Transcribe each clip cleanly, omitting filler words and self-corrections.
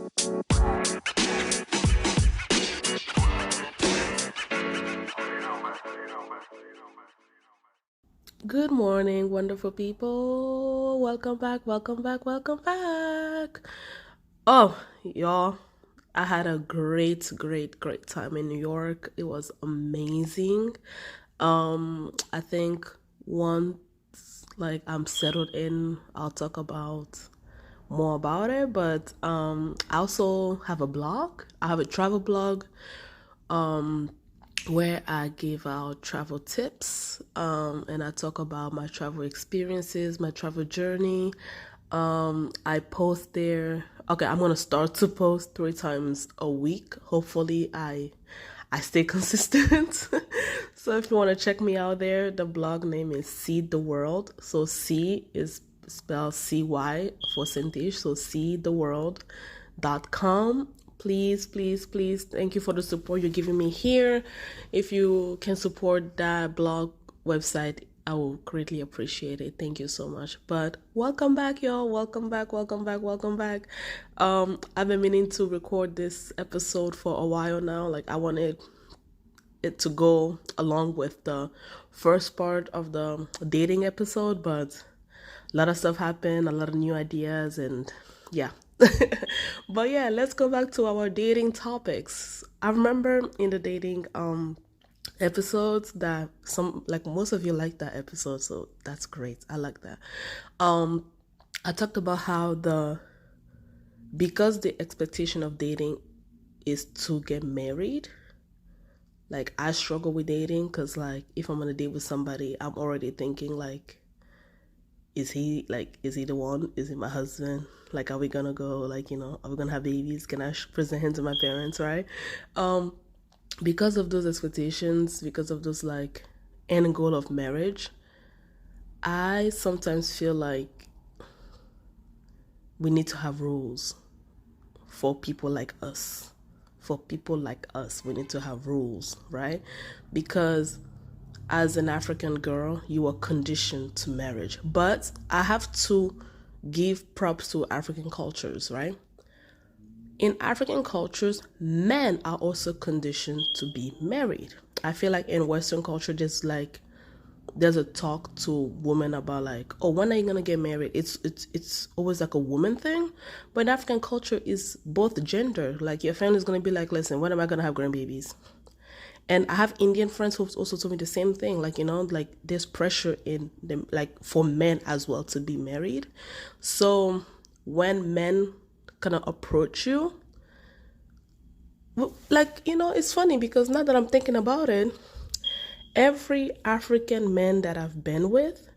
Good morning, wonderful people. Welcome back, welcome back, welcome back. Oh, y'all, I had a great time in New York. It was amazing. I think once I'm settled in, I'll talk about more about it, but I also have a blog. I have a travel blog. Where I give out travel tips, and I talk about my travel experiences, my travel journey. I post there. Okay, I'm gonna start to post 3 times a week. Hopefully, I stay consistent. So if you want to check me out there, the blog name is Seed the World. So C is spelled CY for Cynthia. So seedtheworld.com. Please, thank you for the support you're giving me here. If you can support that blog website, I will greatly appreciate it. Thank you so much. But welcome back, y'all. Welcome back. I've been meaning to record this episode for a while now. Like, I wanted it to go along with the first part of the dating episode, but a lot of stuff happened, a lot of new ideas, and yeah. But yeah, let's go back to our dating topics. I remember in the dating episodes that most of you like that episode, so that's great. I like that. I talked about how because the expectation of dating is to get married. Like, I struggle with dating because, like, if I'm gonna date with somebody, I'm already thinking, like, is he the one? Is he my husband? Like, are we gonna go, like, are we gonna have babies? Can I present him to my parents, right? Because of those expectations, because of those, like, end goal of marriage, I sometimes feel like we need to have rules for people like us. For people like us, we need to have rules, right? Because as an African girl, you are conditioned to marriage. But I have to give props to African cultures, right? In African cultures, men are also conditioned to be married. I feel like in Western culture, there's a talk to women about, like, oh, when are you gonna get married? It's always like a woman thing. But in African culture, is both gender. Like, your family's gonna be like, listen, when am I gonna have grandbabies? And I have Indian friends who've also told me the same thing. Like, like, there's pressure in them, like, for men as well to be married. So when men kind of approach you, like, it's funny because now that I'm thinking about it, every African man that I've been with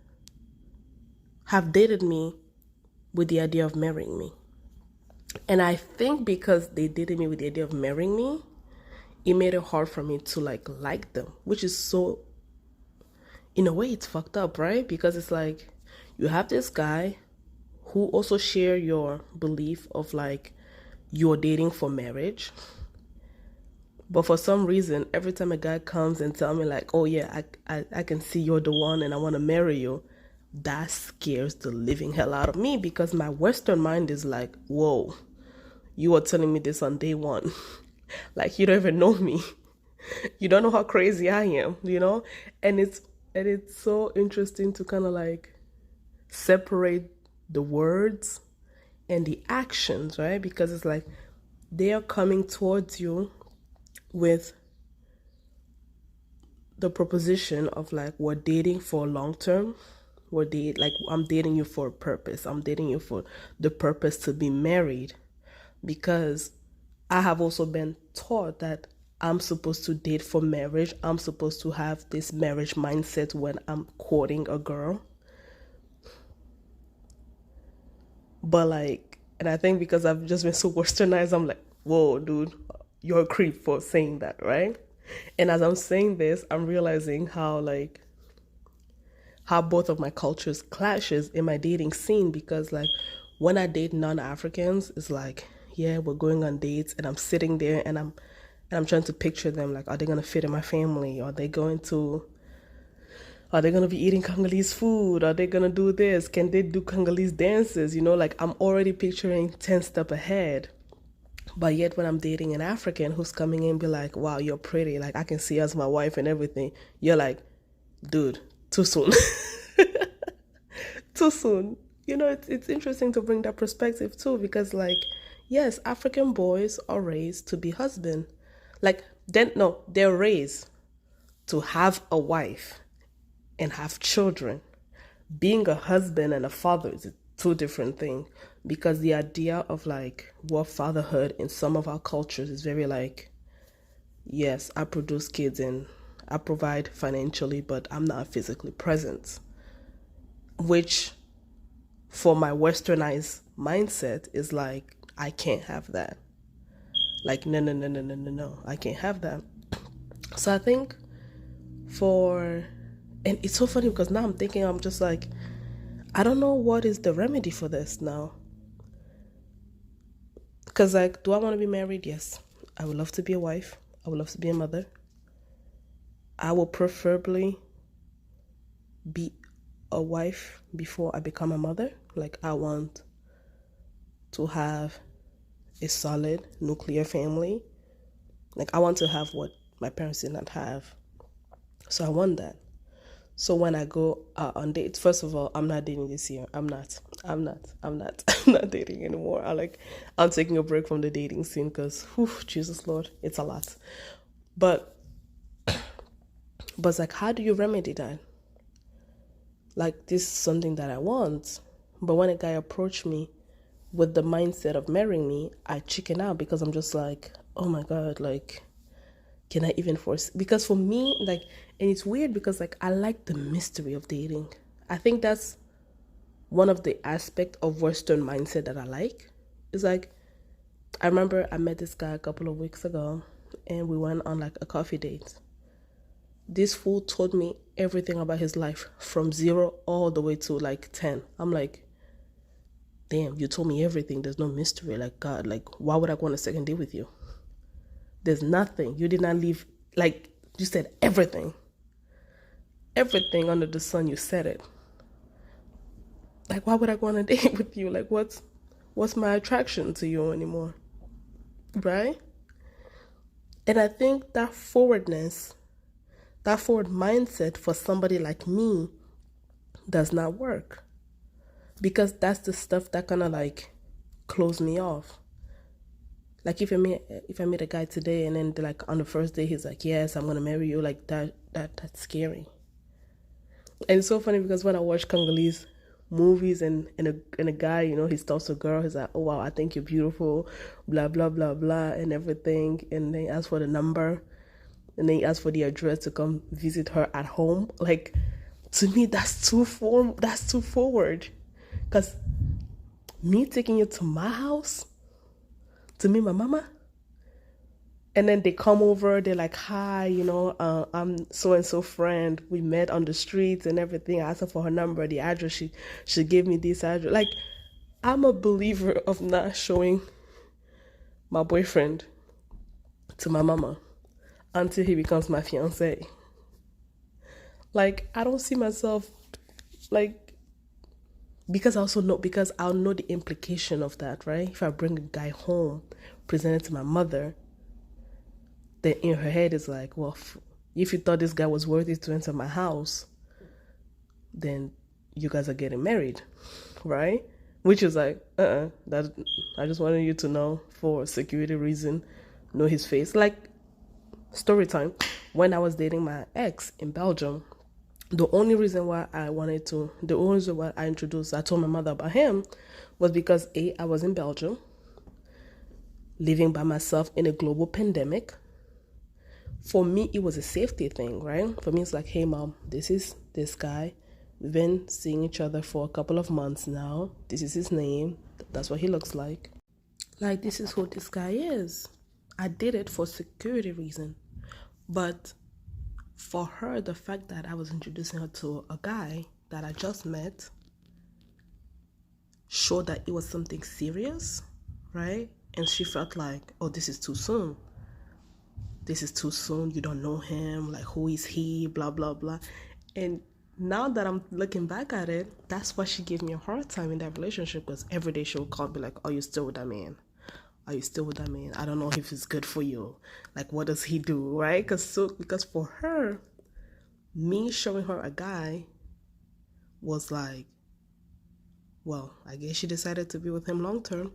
have dated me with the idea of marrying me. And I think because they dated me with the idea of marrying me, it made it hard for me to like them, which is so, in a way, it's fucked up, right? Because it's like, you have this guy who also share your belief of, like, you're dating for marriage. But for some reason, every time a guy comes and tell me, like, oh yeah, I can see you're the one and I want to marry you, that scares the living hell out of me, because my Western mind is like, whoa, you are telling me this on day one. Like, you don't even know me. You don't know how crazy I am. And it's so interesting to kind of, like, separate the words and the actions, right? Because it's like they are coming towards you with the proposition of, like, we're dating for long term. I'm dating you for a purpose. I'm dating you for the purpose to be married. Because I have also been taught that I'm supposed to date for marriage. I'm supposed to have this marriage mindset when I'm courting a girl. But, like, and I think because I've just been so westernized, I'm like, whoa, dude, you're a creep for saying that, right? And as I'm saying this, I'm realizing how both of my cultures clashes in my dating scene. Because, like, when I date non-Africans, it's like, yeah, we're going on dates, and I'm sitting there and I'm trying to picture them, like, are they gonna fit in my family? Are they gonna be eating Congolese food? Are they gonna do this? Can they do Congolese dances? Like, I'm already picturing 10 steps ahead. But yet when I'm dating an African who's coming in and be like, wow, you're pretty, like I can see you as my wife and everything, you're like, dude, too soon. Too soon. It's interesting to bring that perspective too, because like, yes, African boys are raised to be husband. Like, then no, they're raised to have a wife and have children. Being a husband and a father is two different things, because the idea of like what fatherhood in some of our cultures is very like, yes, I produce kids and I provide financially, but I'm not physically present, which for my westernized mindset is like, I can't have that. Like, no, no, no, no, no, no, no, I can't have that. So I think for, and it's so funny because now I'm thinking, I'm just like, I don't know what is the remedy for this now. Because, like, do I want to be married? Yes. I would love to be a wife. I would love to be a mother. I will preferably be a wife before I become a mother. Like, I want to have a solid nuclear family. Like, I want to have what my parents did not have. So I want that. So when I go on dates, first of all, I'm not dating this year. I'm not. I'm not dating anymore. I'm taking a break from the dating scene because, Jesus Lord, it's a lot. But it's like, how do you remedy that? Like, this is something that I want. But when a guy approached me with the mindset of marrying me, I chicken out because I'm just like, oh my God, like, can I even force? Because for me, like, and it's weird because like I like the mystery of dating. I think that's one of the aspects of Western mindset that I like. It's like, I remember I met this guy a couple of weeks ago and we went on like a coffee date. This fool told me everything about his life from 0 all the way to like 10. I'm like, damn, you told me everything. There's no mystery. Like, God, like, why would I go on a second date with you? There's nothing. You did not leave, like, you said everything. Everything under the sun, you said it. Like, why would I go on a date with you? Like, what's my attraction to you anymore? Right? And I think that forward mindset for somebody like me does not work. Because that's the stuff that kind of like close me off. Like if I meet a guy today and then like on the first day he's like, yes, I'm gonna marry you, like that's scary. And it's so funny because when I watch Congolese movies and a guy, he stops a girl, he's like, oh wow, I think you're beautiful, blah blah blah blah and everything, and then he asks for the number and then he asks for the address to come visit her at home. Like, to me that's too forward. Because me taking you to my house to meet my mama, and then they come over, they're like, hi, I'm so-and-so friend, we met on the streets and everything, I asked her for her number, the address, she gave me this address. Like, I'm a believer of not showing my boyfriend to my mama until he becomes my fiance. Like, I don't see myself, like, because I'll know the implication of that, right? If I bring a guy home, present it to my mother, then in her head it's like, well, if you thought this guy was worthy to enter my house, then you guys are getting married, right? Which is like, that I just wanted you to know for security reason, know his face. Like, story time, when I was dating my ex in Belgium, the only reason why I introduced, I told my mother about him was because I was in Belgium, living by myself in a global pandemic. For me, it was a safety thing, right? For me, it's like, hey mom, this is this guy. We've been seeing each other for a couple of months now. This is his name. That's what he looks like. Like, this is who this guy is. I did it for security reason. But for her, the fact that I was introducing her to a guy that I just met showed that it was something serious, right? And she felt like, oh, this is too soon. This is too soon. You don't know him. Like, who is he? Blah, blah, blah. And now that I'm looking back at it, that's why she gave me a hard time in that relationship, because every day she would call me like, oh, you still with that man? are you still with that man? I don't know if it's good for you. Like, what does he do, right? Because for her, me showing her a guy was like, well, I guess she decided to be with him long term.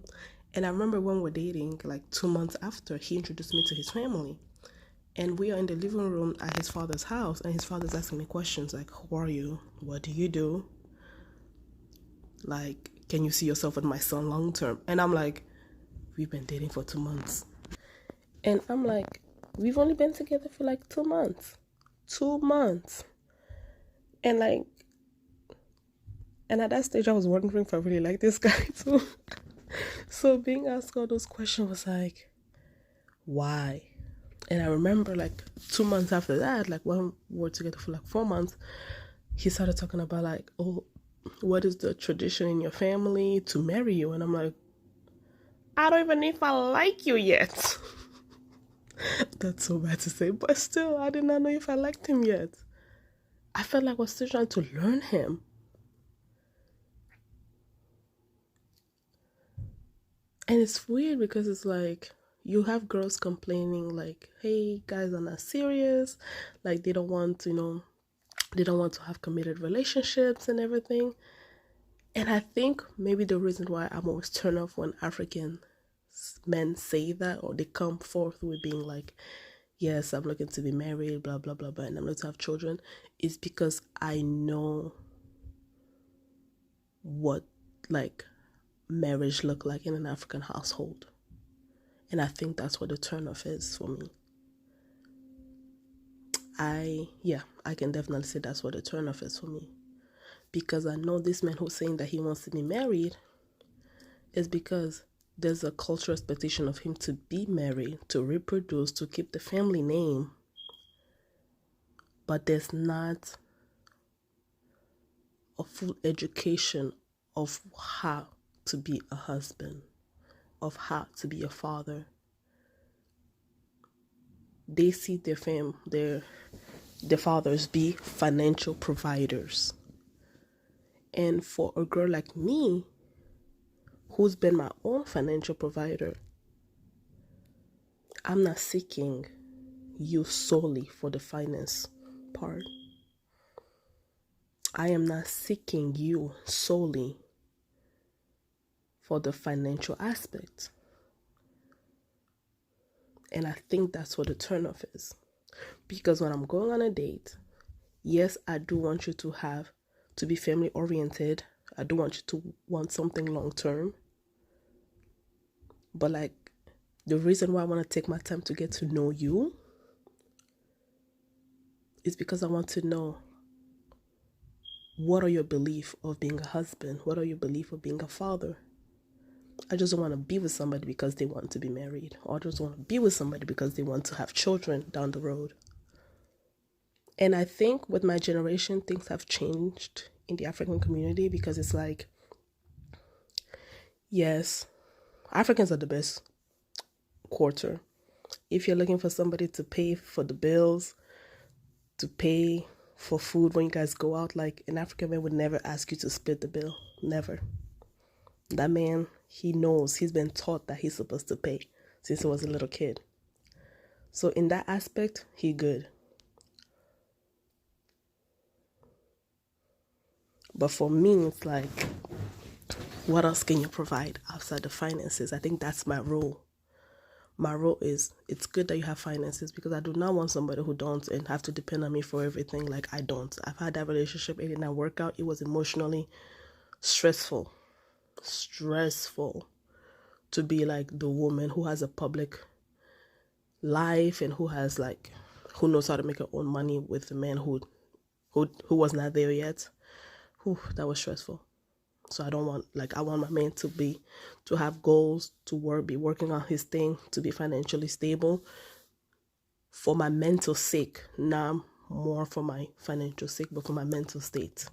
And I remember when we were dating, like 2 months after, he introduced me to his family. And we are in the living room at his father's house, and his father's asking me questions like, who are you? What do you do? Like, can you see yourself with my son long term? And I'm like, we've been dating for 2 months. And I'm like, we've only been together for like 2 months. 2 months. And like, and at that stage, I was wondering if I really like this guy too. So being asked all those questions was like, why? And I remember like 2 months after that, like when we were together for like 4 months, he started talking about like, oh, what is the tradition in your family to marry you? And I'm like, I don't even know if I like you yet. That's so bad to say, but still, I did not know if I liked him yet. I felt like I was still trying to learn him. And it's weird because it's like, you have girls complaining like, hey, guys are not serious. Like, they don't want to, they don't want to have committed relationships and everything. And I think maybe the reason why I'm always turned off when African men say that, or they come forth with being like, yes, I'm looking to be married, blah, blah, blah, blah, and I'm looking to have children, is because I know what, like, marriage look like in an African household. And I think that's what the turnoff is for me. I can definitely say that's what the turnoff is for me. Because I know this man who's saying that he wants to be married is because there's a cultural expectation of him to be married, to reproduce, to keep the family name. But there's not a full education of how to be a husband, of how to be a father. They see their fathers be financial providers. And for a girl like me, who's been my own financial provider, I'm not seeking you solely for the finance part. I am not seeking you solely for the financial aspect. And I think that's what the turnoff is. Because when I'm going on a date, yes, I do want you to be family oriented. I do want you to want something long term. But like, the reason why I want to take my time to get to know you is because I want to know, what are your beliefs of being a husband? What are your beliefs of being a father? I just don't want to be with somebody because they want to be married. Or I just want to be with somebody because they want to have children down the road. And I think with my generation, things have changed in the African community, because it's like, yes, Africans are the best quarter. If you're looking for somebody to pay for the bills, to pay for food when you guys go out, like, an African man would never ask you to split the bill. Never. That man, he knows, he's been taught that he's supposed to pay since he was a little kid. So in that aspect, he good. But for me, it's like, what else can you provide outside the finances? I think that's my role. My role is, it's good that you have finances, because I do not want somebody who don't and have to depend on me for everything. Like, I don't. I've had that relationship. It did not work out. It was emotionally stressful to be like the woman who has a public life and who knows how to make her own money with the man who was not there yet. That was stressful. So I want my man to have goals, to be working on his thing, to be financially stable for my mental sake, not more for my financial sake, but for my mental state,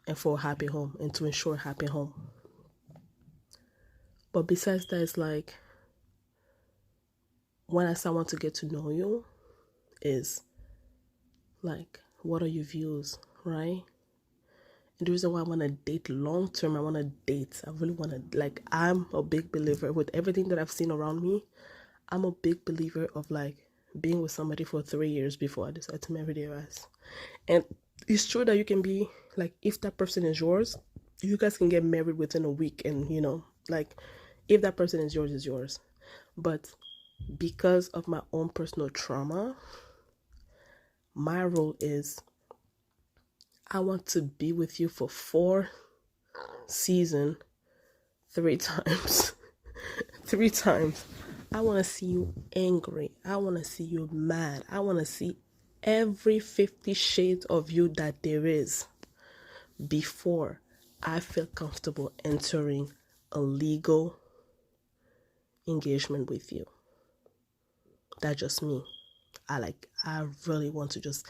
and for a happy home, and to ensure a happy home. But besides that, it's like, when I start want to get to know you, is like, what are your views, right? And the reason why I want to date long term, I want to date. I really want to, like, I'm a big believer with everything that I've seen around me. I'm a big believer of like being with somebody for 3 years before I decide to marry their ass. And it's true that you can be like, if that person is yours, you guys can get married within a week, and like, if that person is yours, is yours. But because of my own personal trauma, my rule is I want to be with you for 4 seasons, 3 times. 3 times. I want to see you angry. I want to see you mad. I want to see every 50 shades of you that there is before I feel comfortable entering a legal engagement with you. That's just me. I really want to just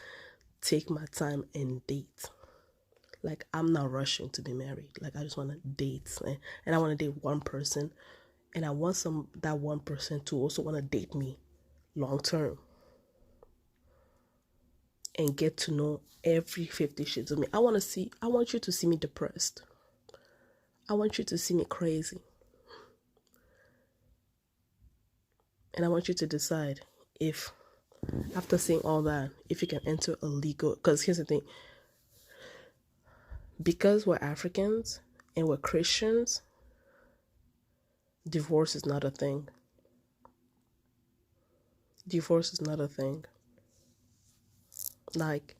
take my time and date. Like, I'm not rushing to be married. Like, I just want to date, and I want to date one person, and I want that one person to also want to date me long term and get to know every 50 shades of me. I want you to see me depressed. I want you to see me crazy. And I want you to decide if, after seeing all that, if you can enter a legal, because here's the thing, because we're Africans and we're Christians, divorce is not a thing. Divorce is not a thing. Like,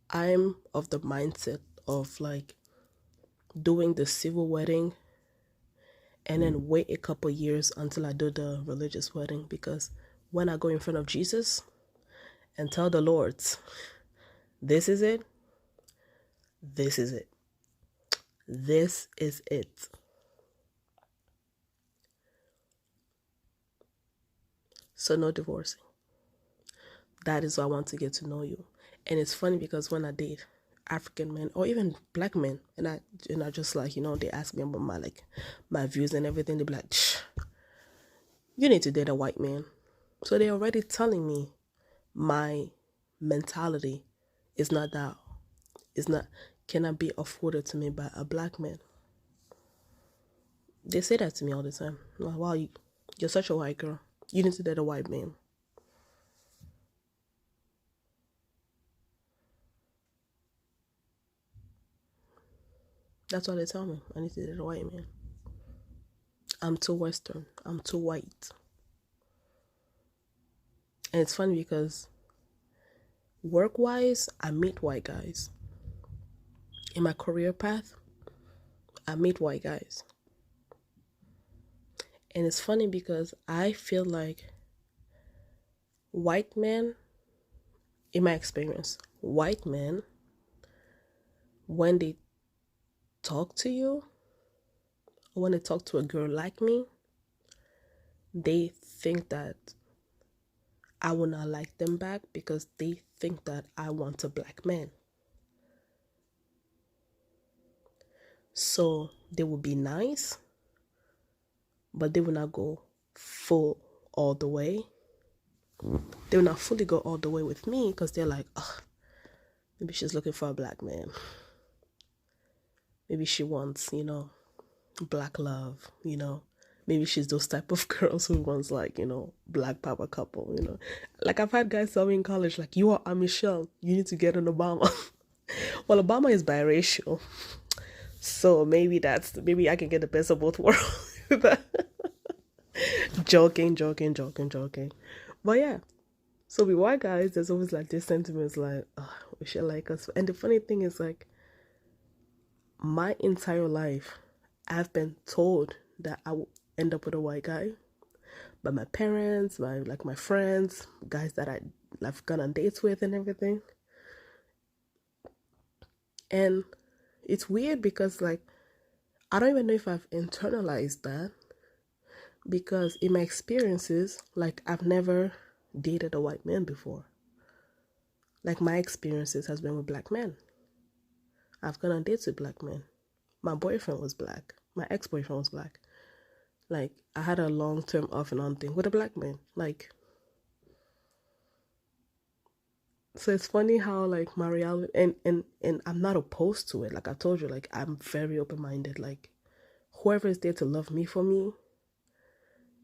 I'm of the mindset of like doing the civil wedding and then wait a couple years until I do the religious wedding, because when I go in front of Jesus and tell the Lord, this is it, this is it, this is it. So no divorcing. That is why I want to get to know you. And it's funny because when I date African men or even black men, and I just like, they ask me about my views and everything, they be like, you need to date a white man. So they're already telling me my mentality is not cannot be afforded to me by a black man. They say that to me all the time. Like, wow, you're such a white girl. You need to date a white man. That's what they tell me. I need to date a white man. I'm too Western. I'm too white. And it's funny because work-wise, I meet white guys. In my career path, I meet white guys. And it's funny because I feel like white men, in my experience, white men, when they talk to you, or when they talk to a girl like me, they think that I will not like them back because they think that I want a black man. So they will be nice, but they will not go full all the way. They will not fully go all the way with me because they're like, maybe she's looking for a black man. Maybe she wants, black love, Maybe she's those type of girls who wants like, black power couple, Like I've had guys tell me in college, like, you are Michelle, you need to get an Obama. Well, Obama is biracial. So maybe I can get the best of both worlds. Joking. But yeah. So with white guys, there's always like this sentiment like, we should like us. And the funny thing is like, my entire life, I've been told that I will end up with a white guy by my parents, my friends, guys that I've gone on dates with and everything. And it's weird because like, I don't even know if I've internalized that, because in my experiences, like, I've never dated a white man before. Like, my experiences has been with black men. I've gone on dates with black men. My boyfriend was black. My ex-boyfriend was black. Like, I had a long-term off and on thing with a black man. Like, So it's funny how like my reality and I'm not opposed to it. Like I told you, like I'm very open-minded. Like whoever is there to love me for me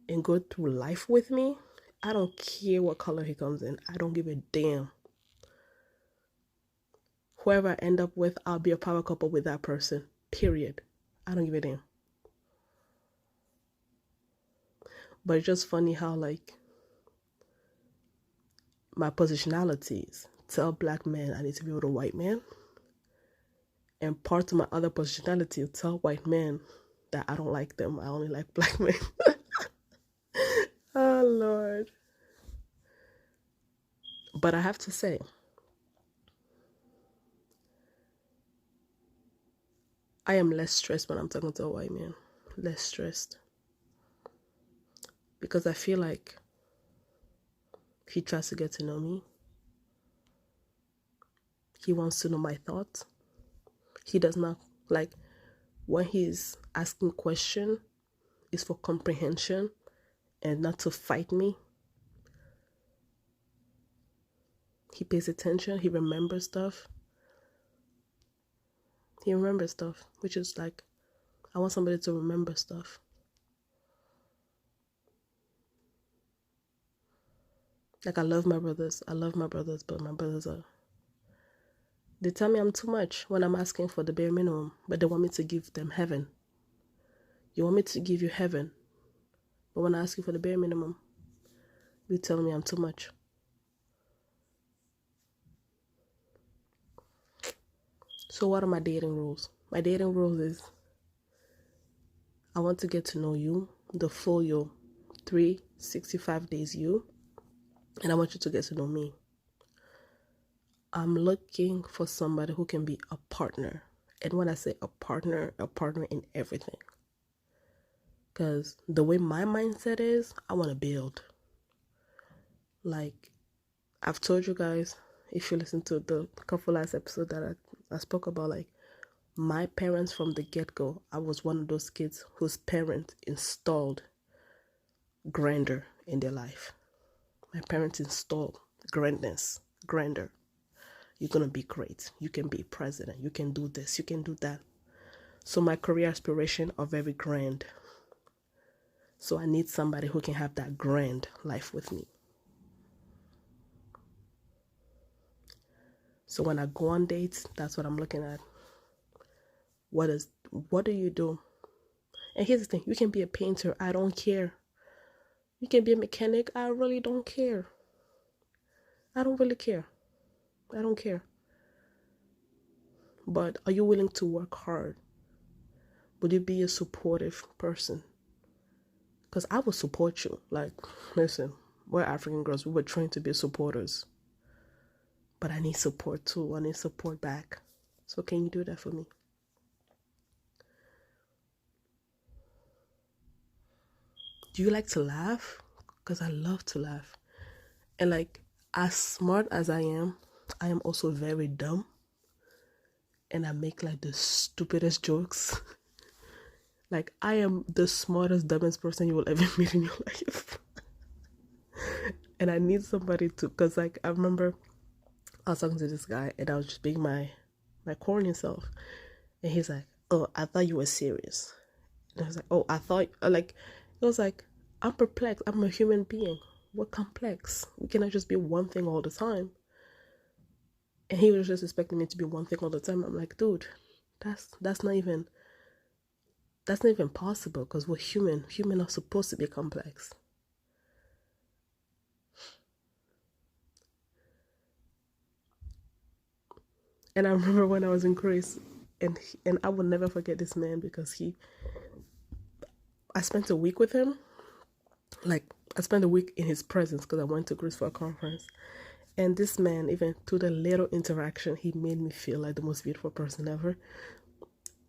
and go through life with me, I don't care what color he comes in. I don't give a damn. Whoever I end up with, I'll be a power couple with that person. Period. I don't give a damn. But it's just funny how like my positionalities tell black men I need to be with a white man. And part of my other positionality tell white men that I don't like them. I only like black men. Oh Lord. But I have to say, I am less stressed when I'm talking to a white man. Less stressed. Because I feel like he tries to get to know me. He wants to know my thoughts. He does not like when he's asking question is for comprehension and not to fight me. He pays attention. He remembers stuff. He remembers stuff, which is like, I want somebody to remember stuff. Like I love my brothers. I love my brothers, but my brothers are, they tell me I'm too much when I'm asking for the bare minimum, but they want me to give them heaven. You want me to give you heaven, but when I ask you for the bare minimum, you tell me I'm too much. So what are my dating rules? My dating rules is I want to get to know you, the full you, 365 days you, and I want you to get to know me. I'm looking for somebody who can be a partner. And when I say a partner in everything. Because the way my mindset is, I want to build. Like, I've told you guys, if you listen to the couple last episode that I spoke about, like, my parents from the get-go, I was one of those kids whose parents installed grandeur in their life. My parents installed grandness, grandeur. You're going to be great. You can be president. You can do this. You can do that. So my career aspirations are very grand. So I need somebody who can have that grand life with me. So when I go on dates, that's what I'm looking at. What do you do? And here's the thing, you can be a painter, I don't care. You can be a mechanic, I really don't care. I don't really care. I don't care. But are you willing to work hard? Would you be a supportive person? Because I will support you. Like, listen, we're African girls, we were trained to be supporters. But I need support too. I need support back. So can you do that for me? Do you like to laugh? Because I love to laugh. And like, as smart as I am also very dumb. And I make like the stupidest jokes. Like, I am the smartest, dumbest person you will ever meet in your life. And I need somebody to, because like, I remember I was talking to this guy and I was just being my corny self. And he's like, oh, I thought you were serious. And I was like, oh, I thought, like, it was like, I'm perplexed. I'm a human being. We're complex. We cannot just be one thing all the time. And he was just expecting me to be one thing all the time. I'm like, dude, that's not even possible because we're human. Humans are supposed to be complex. And I remember when I was in Greece, and I will never forget this man because I spent a week with him. Like, I spent a week in his presence because I went to Greece for a conference. And this man, even through the little interaction, he made me feel like the most beautiful person ever.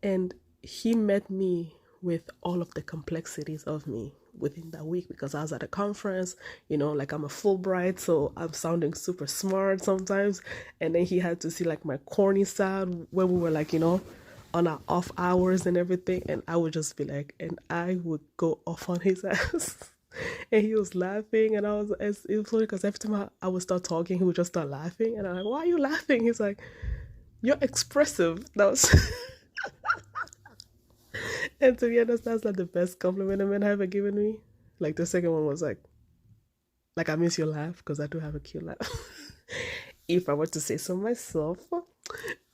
And he met me with all of the complexities of me within that week because I was at a conference, like I'm a Fulbright, so I'm sounding super smart sometimes. And then he had to see like my corny side when we were like, on our off hours and everything. And I would just be like, and I would go off on his ass. And he was laughing, and it was funny because every time I would start talking, he would just start laughing, and I'm like, "Why are you laughing?" He's like, "You're expressive." That was, and to be honest, that's like the best compliment a man have ever given me. Like the second one was like I miss your laugh because I do have a cute laugh. If I were to say so myself,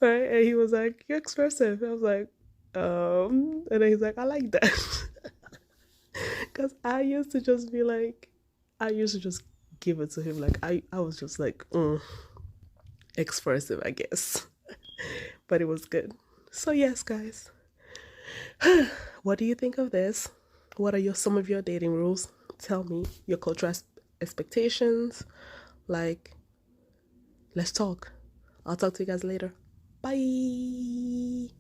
right? And he was like, "You're expressive." I was like, and then he's like, "I like that," because I used to just be like, I used to just give it to him. Like I was just like expressive, I guess, but it was good. So yes, guys, what do you think of this? What are some of your dating rules? Tell me your cultural expectations. Like, let's talk. I'll talk to you guys later. Bye.